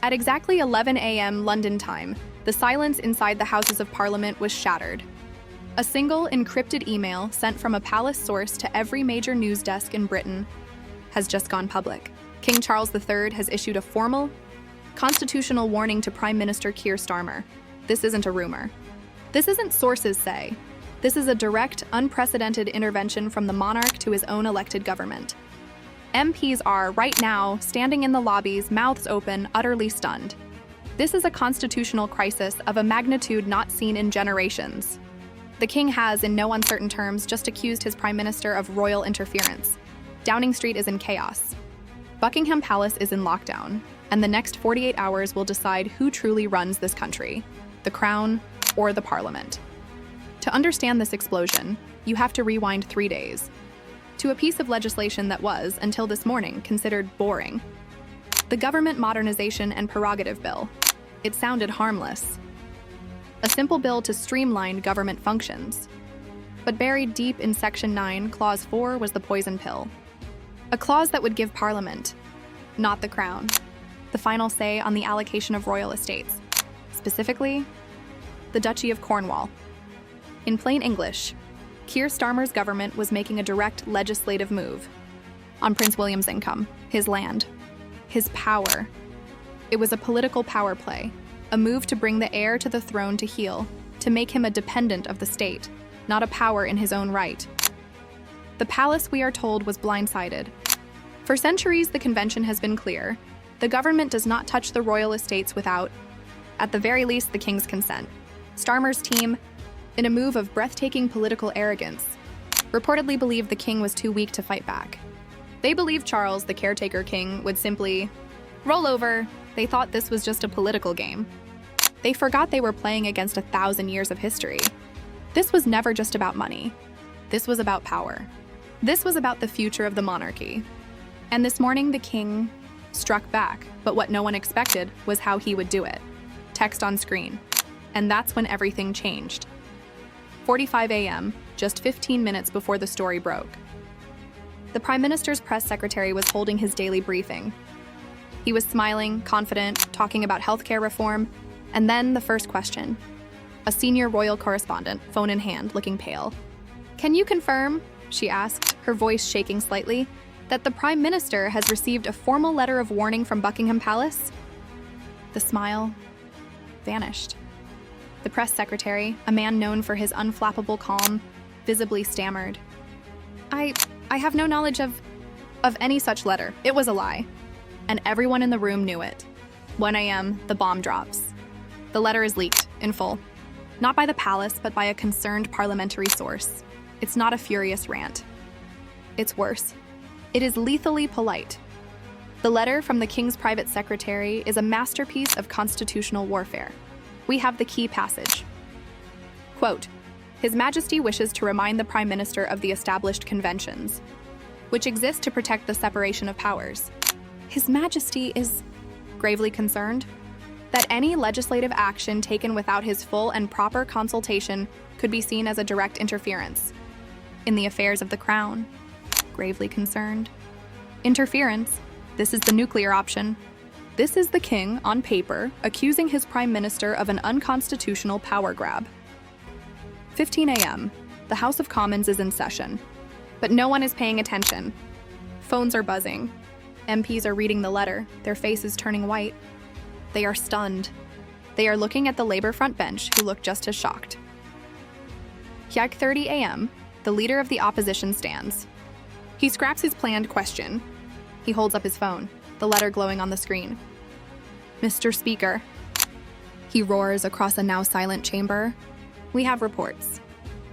At exactly 11 a.m. London time, the silence inside the Houses of Parliament was shattered. A single encrypted email sent from a palace source to every major news desk in Britain has just gone public. King Charles III has issued a formal, constitutional warning to Prime Minister Keir Starmer. This isn't a rumor. This isn't sources say. This is a direct, unprecedented intervention from the monarch to his own elected government. MPs are, right now, standing in the lobbies, mouths open, utterly stunned. This is a constitutional crisis of a magnitude not seen in generations. The king has, in no uncertain terms, just accused his prime minister of royal interference. Downing Street is in chaos. Buckingham Palace is in lockdown, and the next 48 hours will decide who truly runs this country, the crown or the parliament. To understand this explosion, you have to rewind 3 days, to a piece of legislation that was, until this morning, considered boring. The Government Modernization and Prerogative Bill. It sounded harmless. A simple bill to streamline government functions. But buried deep in Section 9, Clause 4 was the poison pill. A clause that would give Parliament, not the Crown, the final say on the allocation of royal estates, specifically, the Duchy of Cornwall. In plain English, Keir Starmer's government was making a direct legislative move on Prince William's income, his land, his power. It was a political power play, a move to bring the heir to the throne to heel, to make him a dependent of the state, not a power in his own right. The palace, we are told, was blindsided. For centuries, the convention has been clear. The government does not touch the royal estates without, at the very least, the king's consent. Starmer's team, in a move of breathtaking political arrogance, reportedly believed the king was too weak to fight back. They believed Charles, the caretaker king, would simply roll over. They thought this was just a political game. They forgot they were playing against 1,000 years of history. This was never just about money. This was about power. This was about the future of the monarchy. And this morning, the king struck back, but what no one expected was how he would do it. Text on screen. And that's when everything changed. 45 a.m., just 15 minutes before the story broke. The Prime Minister's press secretary was holding his daily briefing. He was smiling, confident, talking about healthcare reform, and then the first question. A senior royal correspondent, phone in hand, looking pale. "Can you confirm," she asked, her voice shaking slightly, "that the Prime Minister has received a formal letter of warning from Buckingham Palace?" The smile vanished. The press secretary, a man known for his unflappable calm, visibly stammered. I have no knowledge of any such letter. It was a lie." And everyone in the room knew it. 1 a.m., the bomb drops. The letter is leaked, in full. Not by the palace, but by a concerned parliamentary source. It's not a furious rant. It's worse. It is lethally polite. The letter from the king's private secretary is a masterpiece of constitutional warfare. We have the key passage. Quote, "His Majesty wishes to remind the Prime Minister of the established conventions, which exist to protect the separation of powers. His Majesty is gravely concerned that any legislative action taken without his full and proper consultation could be seen as a direct interference in the affairs of the crown. Gravely concerned. Interference, this is the nuclear option. This is the king, on paper, accusing his prime minister of an unconstitutional power grab." 15 a.m. The House of Commons is in session, but no one is paying attention. Phones are buzzing. MPs are reading the letter, their faces turning white. They are stunned. They are looking at the Labour front bench, who look just as shocked. 30 a.m., the leader of the opposition stands. He scraps his planned question. He holds up his phone, the letter glowing on the screen. "Mr. Speaker," he roars across a now silent chamber, "we have reports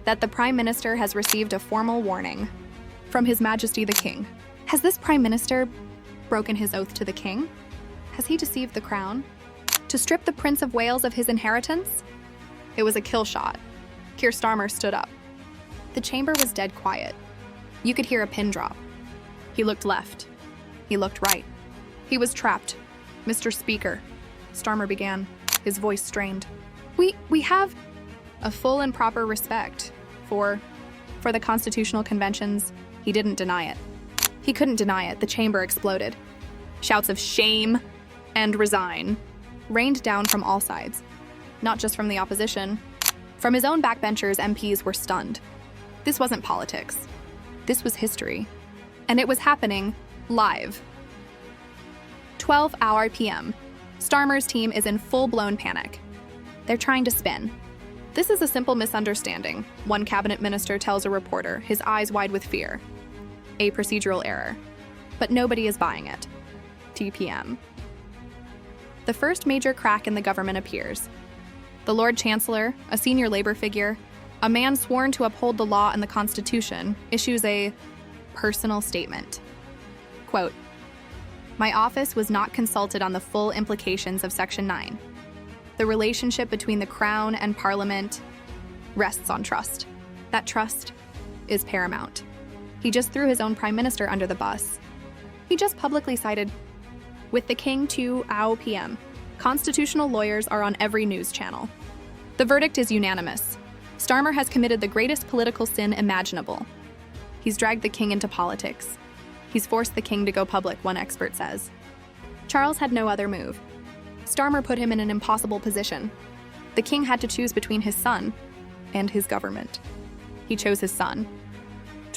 that the Prime Minister has received a formal warning from His Majesty the King." Has this Prime Minister broken his oath to the King? Has he deceived the Crown? To strip the Prince of Wales of his inheritance? It was a kill shot. Keir Starmer stood up. The chamber was dead quiet. You could hear a pin drop. He looked left. He looked right. He was trapped. "Mr. Speaker," Starmer began, his voice strained. We have a full and proper respect for the constitutional conventions." He didn't deny it. He couldn't deny it. The chamber exploded. Shouts of "shame," and resign rained down from all sides, not just from the opposition. From his own backbenchers, MPs were stunned. This wasn't politics. This was history. And it was happening live. 12-hour PM. Starmer's team is in full-blown panic. They're trying to spin. This is a simple misunderstanding, one cabinet minister tells a reporter, his eyes wide with fear. A procedural error. But nobody is buying it. TPM. The first major crack in the government appears. The Lord Chancellor, a senior labor figure, a man sworn to uphold the law and the Constitution, issues a personal statement. Quote, "My office was not consulted on the full implications of Section 9. The relationship between the Crown and Parliament rests on trust. That trust is paramount. He just threw his own Prime Minister under the bus. He just publicly cited, with the King to OW PM. Constitutional lawyers are on every news channel. The verdict is unanimous. Starmer has committed the greatest political sin imaginable. He's dragged the King into politics. He's forced the King to go public, one expert says. Charles had no other move. Starmer put him in an impossible position. The King had to choose between his son and his government. He chose his son.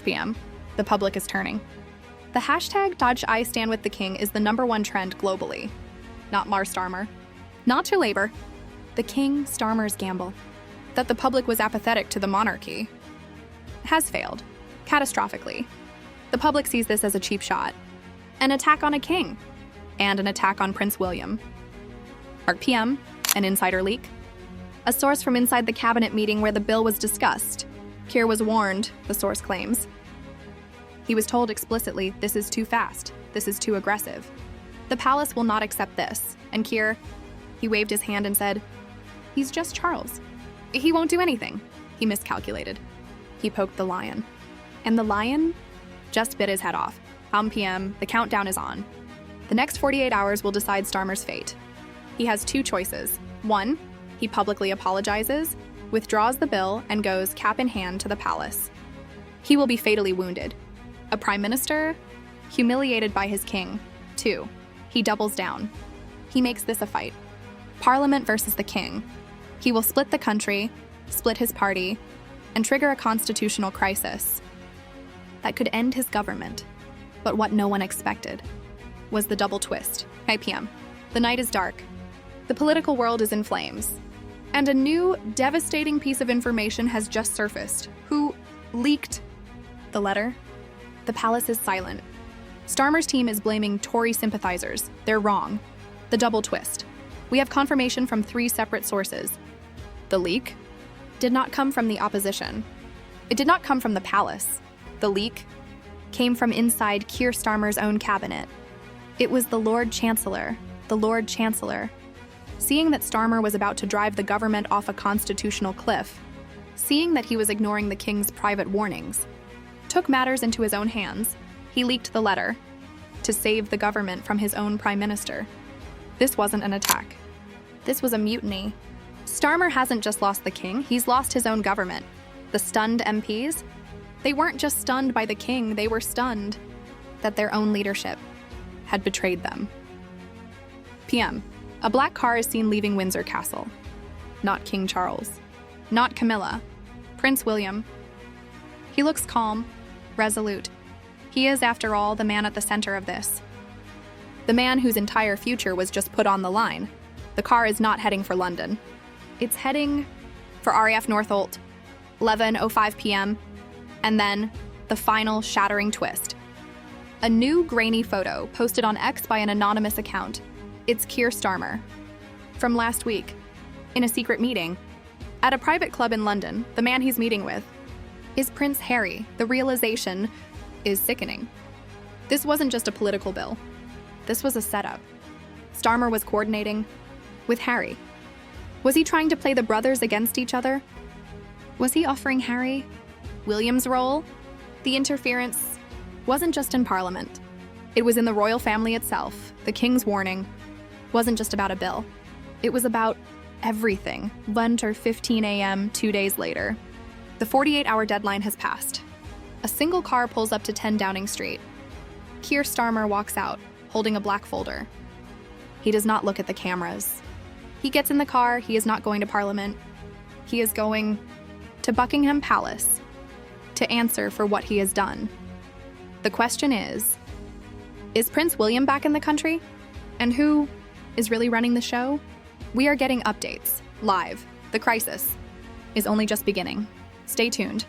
PM, the public is turning. The hashtag #IStandWithTheKing is the #1 trend globally. Not Mar Starmer. Not to Labour. The King Starmer's gamble. That the public was apathetic to the monarchy has failed, catastrophically. The public sees this as a cheap shot, an attack on a king, and an attack on Prince William. PM, an insider leak. A source from inside the cabinet meeting where the bill was discussed. Keir was warned, the source claims. He was told explicitly, this is too fast, this is too aggressive. The palace will not accept this, and Keir, he waved his hand and said, he's just Charles. He won't do anything. He miscalculated. He poked the lion. And the lion just bit his head off. PM, the countdown is on. The next 48 hours will decide Starmer's fate. He has two choices. One, he publicly apologizes, withdraws the bill, and goes cap in hand to the palace. He will be fatally wounded. A prime minister, humiliated by his king. Two, he doubles down. He makes this a fight. Parliament versus the king. He will split the country, split his party, and trigger a constitutional crisis that could end his government. But what no one expected was the double twist. PM. The night is dark. The political world is in flames. And a new, devastating piece of information has just surfaced. Who leaked the letter? The palace is silent. Starmer's team is blaming Tory sympathizers. They're wrong. The double twist. We have confirmation from 3 separate sources. The leak did not come from the opposition. It did not come from the palace. The leak came from inside Keir Starmer's own cabinet. It was the Lord Chancellor. The Lord Chancellor. Seeing that Starmer was about to drive the government off a constitutional cliff, seeing that he was ignoring the king's private warnings, took matters into his own hands. He leaked the letter to save the government from his own prime minister. This wasn't an attack. This was a mutiny. Starmer hasn't just lost the king, he's lost his own government. The stunned MPs? They weren't just stunned by the king, they were stunned that their own leadership had betrayed them. PM. A black car is seen leaving Windsor Castle. Not King Charles. Not Camilla. Prince William. He looks calm, resolute. He is, after all, the man at the center of this. The man whose entire future was just put on the line. The car is not heading for London. It's heading for RAF Northolt, 11:05 p.m., and then the final shattering twist. A new grainy photo posted on X by an anonymous account. It's Keir Starmer. From last week, in a secret meeting, at a private club in London, the man he's meeting with is Prince Harry. The realization is sickening. This wasn't just a political bill. This was a setup. Starmer was coordinating with Harry. Was he trying to play the brothers against each other? Was he offering Harry William's role? The interference wasn't just in Parliament. It was in the royal family itself. The King's warning wasn't just about a bill. It was about everything. 1:15 a.m. 2 days later. The 48-hour deadline has passed. A single car pulls up to 10 Downing Street. Keir Starmer walks out, holding a black folder. He does not look at the cameras. He gets in the car. He is not going to Parliament. He is going to Buckingham Palace to answer for what he has done. The question is Prince William back in the country? And who is really running the show? We are getting updates live. The crisis is only just beginning. Stay tuned.